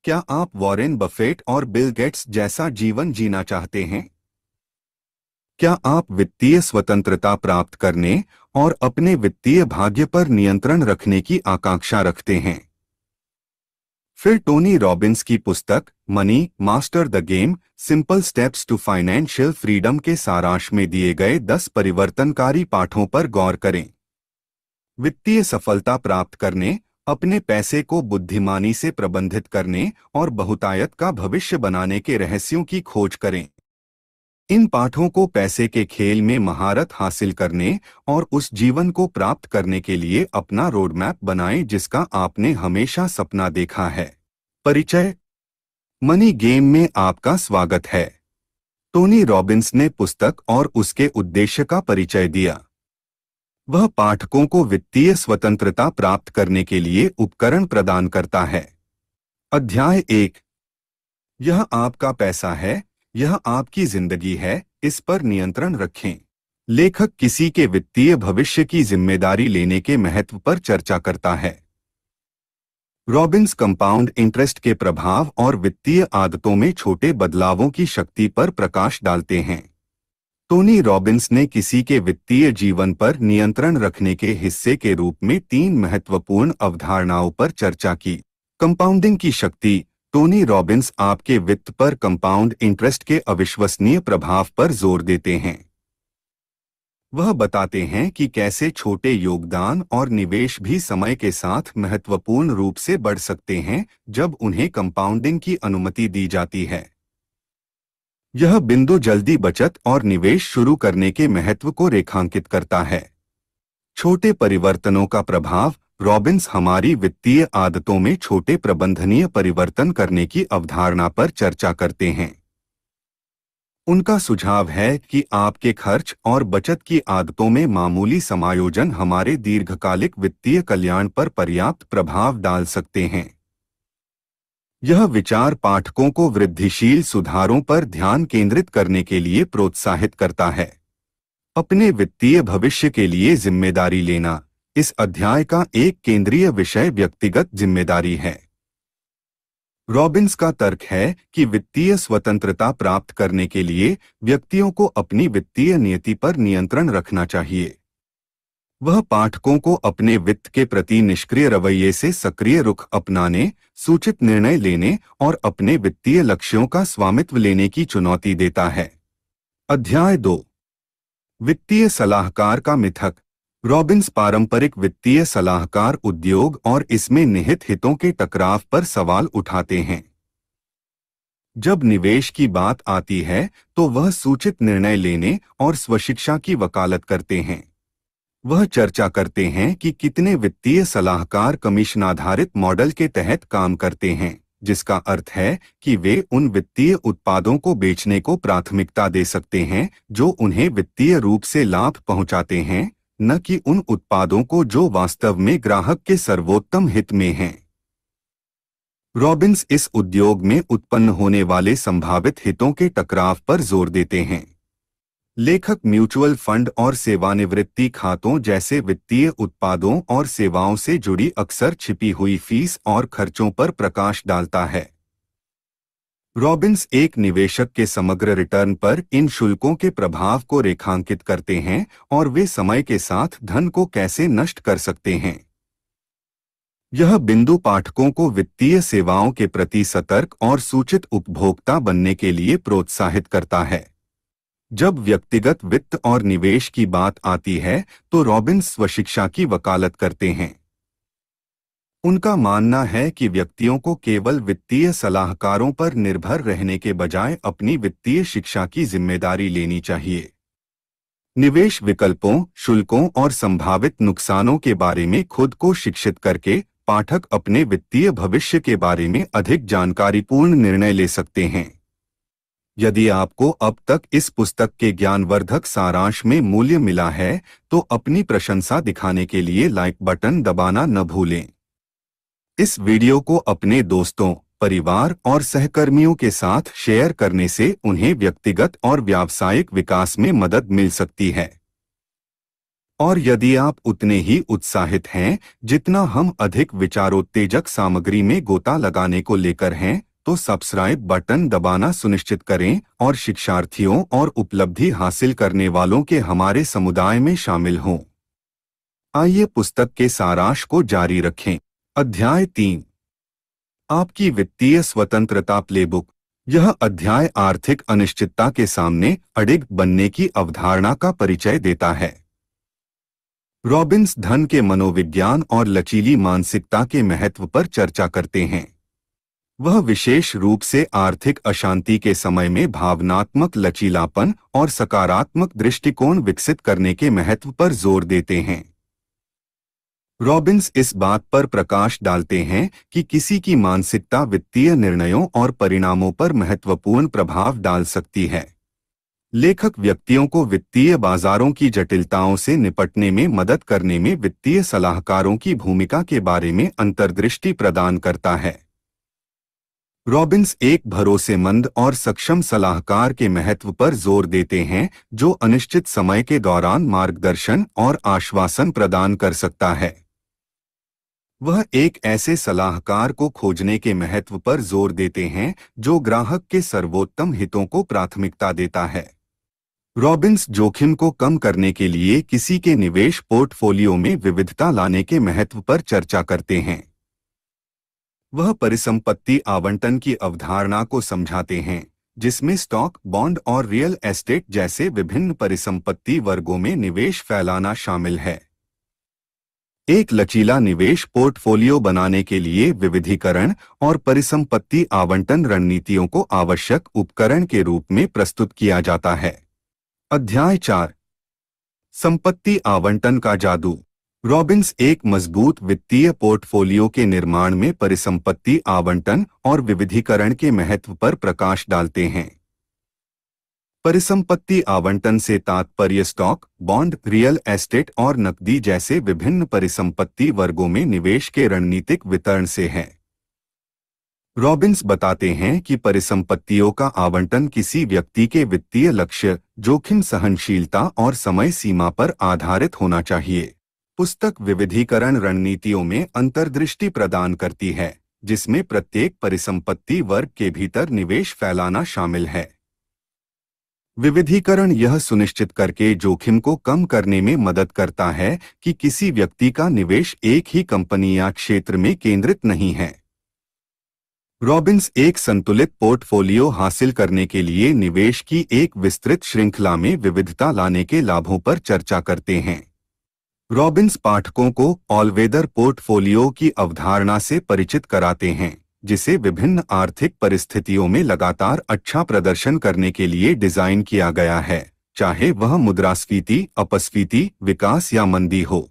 क्या आप Warren Buffett और बिल गेट्स जैसा जीवन जीना चाहते हैं? क्या आप वित्तीय स्वतंत्रता प्राप्त करने और अपने वित्तीय भाग्य पर नियंत्रण रखने की आकांक्षा रखते हैं? फिर टोनी रॉबिन्स की पुस्तक money master the game simple steps to financial freedom के सारांश में दिए गए 10 परिवर्तनकारी पाठों पर गौर करें। वित्तीय सफलता प्राप्त करने, अपने पैसे को बुद्धिमानी से प्रबंधित करने और बहुतायत का भविष्य बनाने के रहस्यों की खोज करें। इन पाठों को पैसे के खेल में महारत हासिल करने और उस जीवन को प्राप्त करने के लिए अपना रोडमैप बनाएं जिसका आपने हमेशा सपना देखा है। परिचय। मनी गेम में आपका स्वागत है। टोनी रॉबिन्स ने पुस्तक और उसके उद्देश्य का परिचय दिया। वह पाठकों को वित्तीय स्वतंत्रता प्राप्त करने के लिए उपकरण प्रदान करता है। अध्याय 1। यह आपका पैसा है, यह आपकी जिंदगी है, इस पर नियंत्रण रखें। लेखक किसी के वित्तीय भविष्य की जिम्मेदारी लेने के महत्व पर चर्चा करता है। रॉबिन्स कंपाउंड इंटरेस्ट के प्रभाव और वित्तीय आदतों में छोटे बदलावों की शक्ति पर प्रकाश डालते हैं। टोनी रॉबिन्स ने किसी के वित्तीय जीवन पर नियंत्रण रखने के हिस्से के रूप में 3 महत्वपूर्ण अवधारणाओं पर चर्चा की। कंपाउंडिंग की शक्ति। टोनी रॉबिन्स आपके वित्त पर कंपाउंड इंटरेस्ट के अविश्वसनीय प्रभाव पर जोर देते हैं। वह बताते हैं कि कैसे छोटे योगदान और निवेश भी समय के साथ महत्वपूर्ण रूप से बढ़ सकते हैं जब उन्हें कंपाउंडिंग की अनुमति दी जाती है। यह बिंदु जल्दी बचत और निवेश शुरू करने के महत्व को रेखांकित करता है। छोटे परिवर्तनों का प्रभाव। रॉबिन्स हमारी वित्तीय आदतों में छोटे प्रबंधनीय परिवर्तन करने की अवधारणा पर चर्चा करते हैं। उनका सुझाव है कि आपके खर्च और बचत की आदतों में मामूली समायोजन हमारे दीर्घकालिक वित्तीय कल्याण पर पर्याप्त प्रभाव डाल सकते हैं। यह विचार पाठकों को वृद्धिशील सुधारों पर ध्यान केंद्रित करने के लिए प्रोत्साहित करता है। अपने वित्तीय भविष्य के लिए जिम्मेदारी लेना। इस अध्याय का एक केंद्रीय विषय व्यक्तिगत जिम्मेदारी है। रॉबिन्स का तर्क है कि वित्तीय स्वतंत्रता प्राप्त करने के लिए व्यक्तियों को अपनी वित्तीय नीति पर नियंत्रण रखना चाहिए। वह पाठकों को अपने वित्त के प्रति निष्क्रिय रवैये से सक्रिय रुख अपनाने, सूचित निर्णय लेने और अपने वित्तीय लक्ष्यों का स्वामित्व लेने की चुनौती देता है। अध्याय 2। वित्तीय सलाहकार का मिथक। रॉबिन्स पारंपरिक वित्तीय सलाहकार उद्योग और इसमें निहित हितों के टकराव पर सवाल उठाते हैं। जब निवेश की बात आती है तो वह सूचित निर्णय लेने और स्वशिक्षा की वकालत करते हैं। वह चर्चा करते हैं कि कितने वित्तीय सलाहकार कमीशन आधारित मॉडल के तहत काम करते हैं, जिसका अर्थ है कि वे उन वित्तीय उत्पादों को बेचने को प्राथमिकता दे सकते हैं जो उन्हें वित्तीय रूप से लाभ पहुंचाते हैं, न कि उन उत्पादों को जो वास्तव में ग्राहक के सर्वोत्तम हित में हैं। रॉबिन्स इस उद्योग में उत्पन्न होने वाले संभावित हितों के टकराव पर जोर देते हैं। लेखक म्यूचुअल फंड और सेवानिवृत्ति खातों जैसे वित्तीय उत्पादों और सेवाओं से जुड़ी अक्सर छिपी हुई फीस और खर्चों पर प्रकाश डालता है। रॉबिन्स एक निवेशक के समग्र रिटर्न पर इन शुल्कों के प्रभाव को रेखांकित करते हैं और वे समय के साथ धन को कैसे नष्ट कर सकते हैं। यह बिंदु पाठकों को वित्तीय सेवाओं के प्रति सतर्क और सूचित उपभोक्ता बनने के लिए प्रोत्साहित करता है। जब व्यक्तिगत वित्त और निवेश की बात आती है तो रॉबिन्स स्वशिक्षा की वकालत करते हैं। उनका मानना है कि व्यक्तियों को केवल वित्तीय सलाहकारों पर निर्भर रहने के बजाय अपनी वित्तीय शिक्षा की जिम्मेदारी लेनी चाहिए। निवेश विकल्पों, शुल्कों और संभावित नुकसानों के बारे में खुद को शिक्षित करके पाठक अपने वित्तीय भविष्य के बारे में अधिक जानकारीपूर्ण निर्णय ले सकते हैं। यदि आपको अब तक इस पुस्तक के ज्ञानवर्धक सारांश में मूल्य मिला है तो अपनी प्रशंसा दिखाने के लिए लाइक बटन दबाना न भूलें। इस वीडियो को अपने दोस्तों, परिवार और सहकर्मियों के साथ शेयर करने से उन्हें व्यक्तिगत और व्यावसायिक विकास में मदद मिल सकती है। और यदि आप उतने ही उत्साहित हैं जितना हम अधिक विचारोत्तेजक सामग्री में गोता लगाने को लेकर हैं, तो सब्सक्राइब बटन दबाना सुनिश्चित करें और शिक्षार्थियों और उपलब्धि हासिल करने वालों के हमारे समुदाय में शामिल हों। आइए पुस्तक के सारांश को जारी रखें। अध्याय 3, आपकी वित्तीय स्वतंत्रता प्लेबुक। यह अध्याय आर्थिक अनिश्चितता के सामने अडिग बनने की अवधारणा का परिचय देता है। रॉबिन्स धन के मनोविज्ञान और लचीली मानसिकता के महत्व पर चर्चा करते हैं। वह विशेष रूप से आर्थिक अशांति के समय में भावनात्मक लचीलापन और सकारात्मक दृष्टिकोण विकसित करने के महत्व पर जोर देते हैं। रॉबिन्स इस बात पर प्रकाश डालते हैं कि किसी की मानसिकता वित्तीय निर्णयों और परिणामों पर महत्वपूर्ण प्रभाव डाल सकती है। लेखक व्यक्तियों को वित्तीय बाजारों की जटिलताओं से निपटने में मदद करने में वित्तीय सलाहकारों की भूमिका के बारे में अंतर्दृष्टि प्रदान करता है। रॉबिन्स एक भरोसेमंद और सक्षम सलाहकार के महत्व पर जोर देते हैं, जो अनिश्चित समय के दौरान मार्गदर्शन और आश्वासन प्रदान कर सकता है। वह एक ऐसे सलाहकार को खोजने के महत्व पर जोर देते हैं जो ग्राहक के सर्वोत्तम हितों को प्राथमिकता देता है। रॉबिन्स जोखिम को कम करने के लिए किसी के निवेश पोर्टफोलियो में विविधता लाने के महत्व पर चर्चा करते हैं। वह परिसंपत्ति आवंटन की अवधारणा को समझाते हैं, जिसमें स्टॉक, बॉन्ड और रियल एस्टेट जैसे विभिन्न परिसंपत्ति वर्गों में निवेश फैलाना शामिल है। एक लचीला निवेश पोर्टफोलियो बनाने के लिए विविधीकरण और परिसंपत्ति आवंटन रणनीतियों को आवश्यक उपकरण के रूप में प्रस्तुत किया जाता है। अध्याय 4, संपत्ति आवंटन का जादू। रॉबिन्स एक मजबूत वित्तीय पोर्टफोलियो के निर्माण में परिसंपत्ति आवंटन और विविधीकरण के महत्व पर प्रकाश डालते हैं। परिसंपत्ति आवंटन से तात्पर्य स्टॉक, बॉन्ड, रियल एस्टेट और नकदी जैसे विभिन्न परिसंपत्ति वर्गों में निवेश के रणनीतिक वितरण से है। रॉबिन्स बताते हैं कि परिसंपत्तियों का आवंटन किसी व्यक्ति के वित्तीय लक्ष्य, जोखिम सहनशीलता और समय सीमा पर आधारित होना चाहिए। पुस्तक विविधीकरण रणनीतियों में अंतर्दृष्टि प्रदान करती है, जिसमें प्रत्येक परिसंपत्ति वर्ग के भीतर निवेश फैलाना शामिल है। विविधीकरण यह सुनिश्चित करके जोखिम को कम करने में मदद करता है कि किसी व्यक्ति का निवेश एक ही कंपनी या क्षेत्र में केंद्रित नहीं है। रॉबिन्स एक संतुलित पोर्टफोलियो हासिल करने के लिए निवेश की एक विस्तृत श्रृंखला में विविधता लाने के लाभों पर चर्चा करते हैं। रॉबिन्स पाठकों को ऑलवेदर पोर्टफोलियो की अवधारणा से परिचित कराते हैं, जिसे विभिन्न आर्थिक परिस्थितियों में लगातार अच्छा प्रदर्शन करने के लिए डिजाइन किया गया है, चाहे वह मुद्रास्फीति, अपस्फीति, विकास या मंदी हो।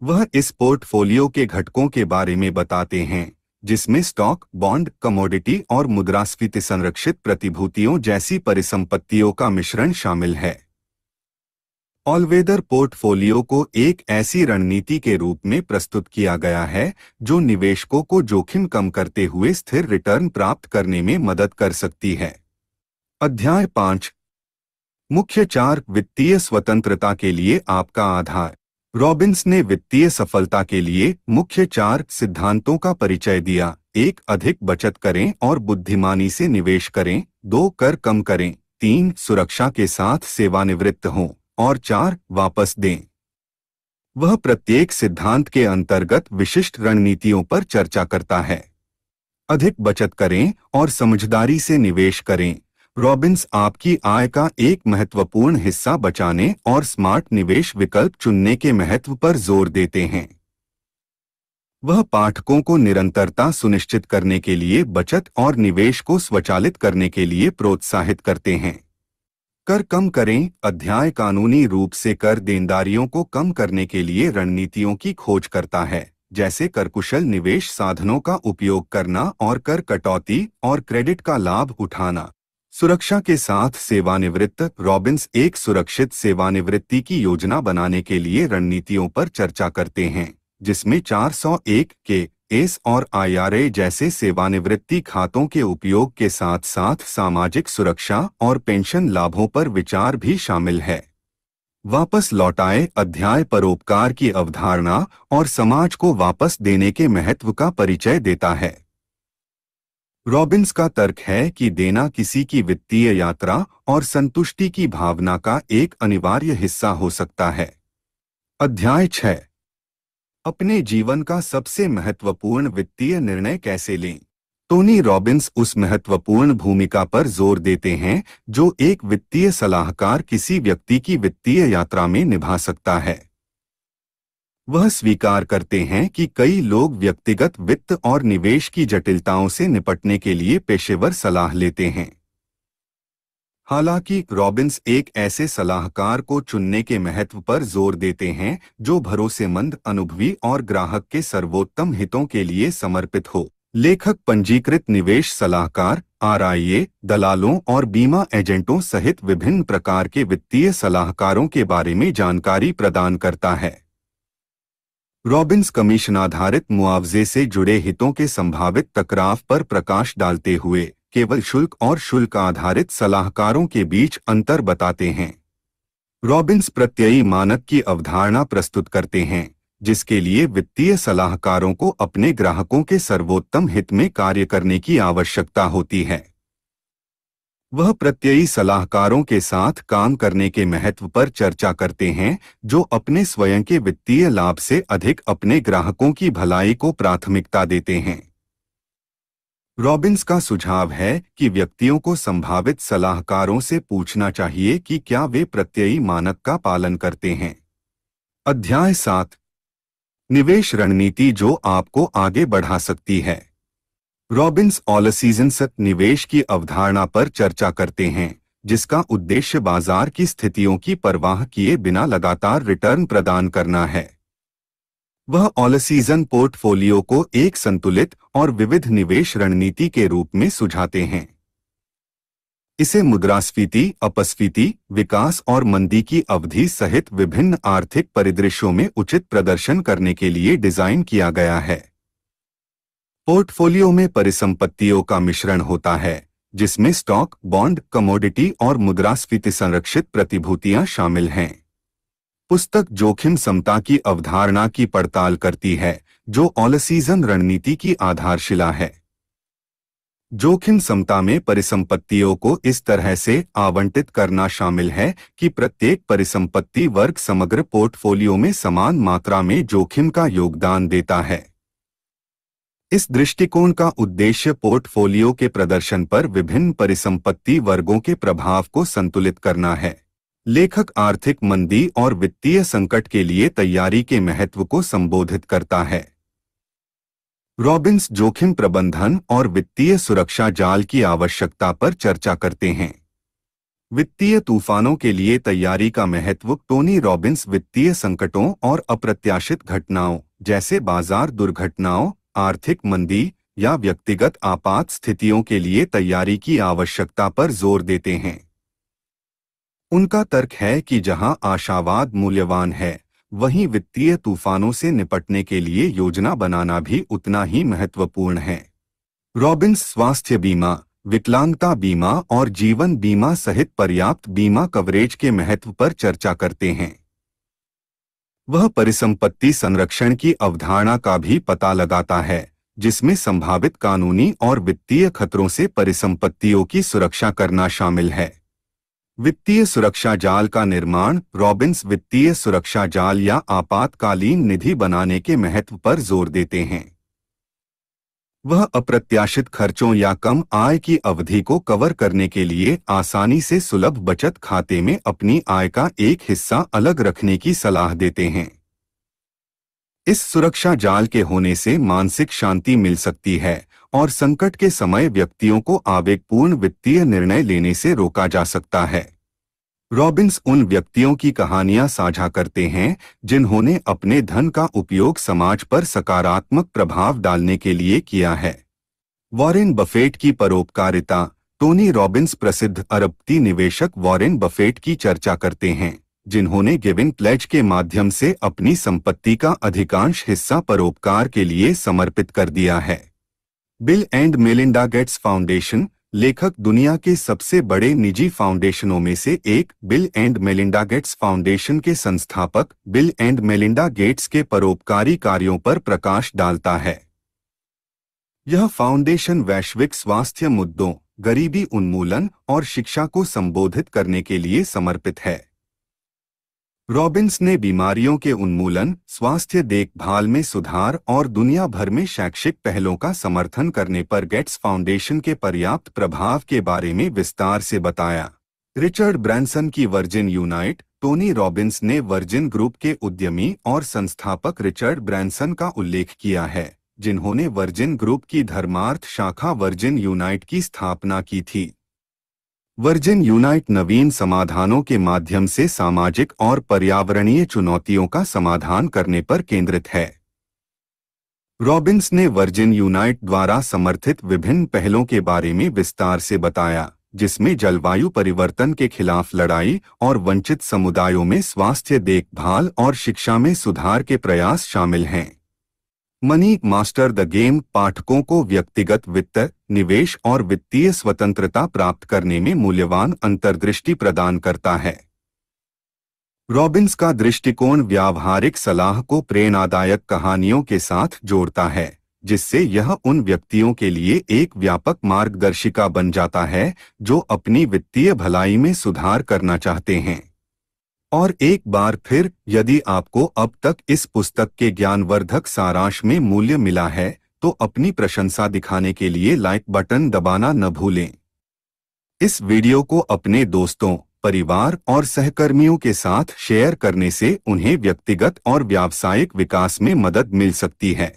वह इस पोर्टफोलियो के घटकों के बारे में बताते हैं, जिसमें स्टॉक, बॉन्ड, कमोडिटी और मुद्रास्फीति संरक्षित प्रतिभूतियों जैसी परिसंपत्तियों का मिश्रण शामिल है। ऑलवेदर पोर्टफोलियो को एक ऐसी रणनीति के रूप में प्रस्तुत किया गया है जो निवेशकों को जोखिम कम करते हुए स्थिर रिटर्न प्राप्त करने में मदद कर सकती है। अध्याय 5, मुख्य 4 वित्तीय स्वतंत्रता के लिए आपका आधार। रॉबिन्स ने वित्तीय सफलता के लिए मुख्य 4 सिद्धांतों का परिचय दिया। 1, अधिक बचत करें और बुद्धिमानी से निवेश करें। 2, कर कम करें। 3, सुरक्षा के साथ सेवानिवृत्त हों। और 4, वापस दें। वह प्रत्येक सिद्धांत के अंतर्गत विशिष्ट रणनीतियों पर चर्चा करता है। अधिक बचत करें और समझदारी से निवेश करें। रॉबिन्स आपकी आय का एक महत्वपूर्ण हिस्सा बचाने और स्मार्ट निवेश विकल्प चुनने के महत्व पर जोर देते हैं। वह पाठकों को निरंतरता सुनिश्चित करने के लिए बचत और निवेश को स्वचालित करने के लिए प्रोत्साहित करते हैं। कर कम करें अध्याय कानूनी रूप से कर देनदारियों को कम करने के लिए रणनीतियों की खोज करता है, जैसे करकुशल निवेश साधनों का उपयोग करना और कर कटौती और क्रेडिट का लाभ उठाना। सुरक्षा के साथ सेवानिवृत्त। रॉबिन्स एक सुरक्षित सेवानिवृत्ति की योजना बनाने के लिए रणनीतियों पर चर्चा करते हैं, जिसमें 401 के एस और IRA जैसे सेवानिवृत्ति खातों के उपयोग के साथ साथ सामाजिक सुरक्षा और पेंशन लाभों पर विचार भी शामिल है। वापस लौटाए अध्याय परोपकार की अवधारणा और समाज को वापस देने के महत्व का परिचय देता है। रॉबिन्स का तर्क है कि देना किसी की वित्तीय यात्रा और संतुष्टि की भावना का एक अनिवार्य हिस्सा हो सकता है। अध्याय 6। अपने जीवन का सबसे महत्वपूर्ण वित्तीय निर्णय कैसे लें। टोनी रॉबिन्स उस महत्वपूर्ण भूमिका पर जोर देते हैं जो एक वित्तीय सलाहकार किसी व्यक्ति की वित्तीय यात्रा में निभा सकता है। वह स्वीकार करते हैं कि कई लोग व्यक्तिगत वित्त और निवेश की जटिलताओं से निपटने के लिए पेशेवर सलाह लेते हैं। हालांकि रॉबिन्स एक ऐसे सलाहकार को चुनने के महत्व पर जोर देते हैं जो भरोसेमंद, अनुभवी और ग्राहक के सर्वोत्तम हितों के लिए समर्पित हो। लेखक पंजीकृत निवेश सलाहकार, RIA, दलालों और बीमा एजेंटों सहित विभिन्न प्रकार के वित्तीय सलाहकारों के बारे में जानकारी प्रदान करता है। रॉबिन्स कमीशन आधारित मुआवजे से जुड़े हितों के संभावित टकराव पर प्रकाश डालते हुए केवल शुल्क और शुल्क आधारित सलाहकारों के बीच अंतर बताते हैं। रॉबिन्स प्रत्ययी मानक की अवधारणा प्रस्तुत करते हैं, जिसके लिए वित्तीय सलाहकारों को अपने ग्राहकों के सर्वोत्तम हित में कार्य करने की आवश्यकता होती है। वह प्रत्ययी सलाहकारों के साथ काम करने के महत्व पर चर्चा करते हैं, जो अपने स्वयं के वित्तीय लाभ से अधिक अपने ग्राहकों की भलाई को प्राथमिकता देते हैं। रॉबिन्स का सुझाव है कि व्यक्तियों को संभावित सलाहकारों से पूछना चाहिए कि क्या वे प्रत्ययी मानक का पालन करते हैं। अध्याय 7। निवेश रणनीति जो आपको आगे बढ़ा सकती है। रॉबिन्स ऑल सीजन्स निवेश की अवधारणा पर चर्चा करते हैं, जिसका उद्देश्य बाजार की स्थितियों की परवाह किए बिना लगातार रिटर्न प्रदान करना है। वह ऑल सीजन पोर्टफोलियो को एक संतुलित और विविध निवेश रणनीति के रूप में सुझाते हैं। इसे मुद्रास्फीति, अपस्फीति, विकास और मंदी की अवधि सहित विभिन्न आर्थिक परिदृश्यों में उचित प्रदर्शन करने के लिए डिजाइन किया गया है। पोर्टफोलियो में परिसंपत्तियों का मिश्रण होता है, जिसमें स्टॉक, बॉन्ड, कमोडिटी और मुद्रास्फीति संरक्षित प्रतिभूतियां शामिल हैं। पुस्तक जोखिम समता की अवधारणा की पड़ताल करती है, जो ऑल सीजन रणनीति की आधारशिला है। जोखिम समता में परिसंपत्तियों को इस तरह से आवंटित करना शामिल है कि प्रत्येक परिसंपत्ति वर्ग समग्र पोर्टफोलियो में समान मात्रा में जोखिम का योगदान देता है। इस दृष्टिकोण का उद्देश्य पोर्टफोलियो के प्रदर्शन पर विभिन्न परिसंपत्ति वर्गों के प्रभाव को संतुलित करना है। लेखक आर्थिक मंदी और वित्तीय संकट के लिए तैयारी के महत्व को संबोधित करता है। रॉबिन्स जोखिम प्रबंधन और वित्तीय सुरक्षा जाल की आवश्यकता पर चर्चा करते हैं। वित्तीय तूफानों के लिए तैयारी का महत्व। टोनी रॉबिन्स वित्तीय संकटों और अप्रत्याशित घटनाओं जैसे बाजार दुर्घटनाओं, आर्थिक मंदी या व्यक्तिगत आपात स्थितियों के लिए तैयारी की आवश्यकता पर जोर देते हैं। उनका तर्क है कि जहां आशावाद मूल्यवान है, वहीं वित्तीय तूफानों से निपटने के लिए योजना बनाना भी उतना ही महत्वपूर्ण है। रॉबिन्स स्वास्थ्य बीमा, विकलांगता बीमा और जीवन बीमा सहित पर्याप्त बीमा कवरेज के महत्व पर चर्चा करते हैं। वह परिसंपत्ति संरक्षण की अवधारणा का भी पता लगाता है, जिसमें संभावित कानूनी और वित्तीय खतरों से परिसंपत्तियों की सुरक्षा करना शामिल है। वित्तीय सुरक्षा जाल का निर्माण। रॉबिन्स वित्तीय सुरक्षा जाल या आपातकालीन निधि बनाने के महत्व पर जोर देते हैं। वह अप्रत्याशित खर्चों या कम आय की अवधि को कवर करने के लिए आसानी से सुलभ बचत खाते में अपनी आय का एक हिस्सा अलग रखने की सलाह देते हैं। इस सुरक्षा जाल के होने से मानसिक शांति मिल सकती है और संकट के समय व्यक्तियों को आवेगपूर्ण वित्तीय निर्णय लेने से रोका जा सकता है। रॉबिन्स उन व्यक्तियों की कहानियां साझा करते हैं जिन्होंने अपने धन का उपयोग समाज पर सकारात्मक प्रभाव डालने के लिए किया है। वॉरेन बफेट की परोपकारिता। टोनी रॉबिन्स प्रसिद्ध अरबपति निवेशक वॉरेन बफेट की चर्चा करते हैं, जिन्होंने गिविंग प्लेज के माध्यम से अपनी संपत्ति का अधिकांश हिस्सा परोपकार के लिए समर्पित कर दिया है। Bill and Melinda Gates foundation. लेखक दुनिया के सबसे बड़े निजी फाउंडेशनों में से एक bill and Melinda Gates foundation के संस्थापक बिल एंड मेलिंडा गेट्स के परोपकारी कार्यों पर प्रकाश डालता है। यह फाउंडेशन वैश्विक स्वास्थ्य मुद्दों, गरीबी उन्मूलन और शिक्षा को संबोधित करने के लिए समर्पित है। रॉबिन्स ने बीमारियों के उन्मूलन, स्वास्थ्य देखभाल में सुधार और दुनिया भर में शैक्षिक पहलों का समर्थन करने पर गेट्स फाउंडेशन के पर्याप्त प्रभाव के बारे में विस्तार से बताया। रिचर्ड ब्रैंसन की वर्जिन यूनाइट। टोनी रॉबिन्स ने वर्जिन ग्रुप के उद्यमी और संस्थापक रिचर्ड ब्रैंसन का उल्लेख किया है, जिन्होंने वर्जिन ग्रुप की धर्मार्थ शाखा वर्जिन यूनाइट की स्थापना की थी। वर्जिन यूनाइट नवीन समाधानों के माध्यम से सामाजिक और पर्यावरणीय चुनौतियों का समाधान करने पर केंद्रित है। रॉबिन्स ने वर्जिन यूनाइट द्वारा समर्थित विभिन्न पहलों के बारे में विस्तार से बताया, जिसमें जलवायु परिवर्तन के खिलाफ लड़ाई और वंचित समुदायों में स्वास्थ्य देखभाल और शिक्षा में सुधार के प्रयास शामिल हैं। मनी मास्टर द गेम पाठकों को व्यक्तिगत वित्त, निवेश और वित्तीय स्वतंत्रता प्राप्त करने में मूल्यवान अंतर्दृष्टि प्रदान करता है। रॉबिन्स का दृष्टिकोण व्यावहारिक सलाह को प्रेरणादायक कहानियों के साथ जोड़ता है, जिससे यह उन व्यक्तियों के लिए एक व्यापक मार्गदर्शिका बन जाता है जो अपनी वित्तीय भलाई में सुधार करना चाहते हैं। और एक बार फिर, यदि आपको अब तक इस पुस्तक के ज्ञानवर्धक सारांश में मूल्य मिला है, तो अपनी प्रशंसा दिखाने के लिए लाइक बटन दबाना न भूलें। इस वीडियो को अपने दोस्तों, परिवार और सहकर्मियों के साथ शेयर करने से उन्हें व्यक्तिगत और व्यावसायिक विकास में मदद मिल सकती है।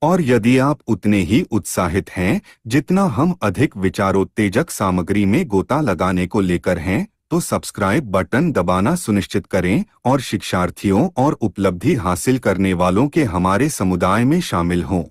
और यदि आप उतने ही उत्साहित हैं जितना हम अधिक विचारोत्तेजक सामग्री में गोता लगाने को लेकर हैं, तो सब्सक्राइब बटन दबाना सुनिश्चित करें और शिक्षार्थियों और उपलब्धि हासिल करने वालों के हमारे समुदाय में शामिल हों।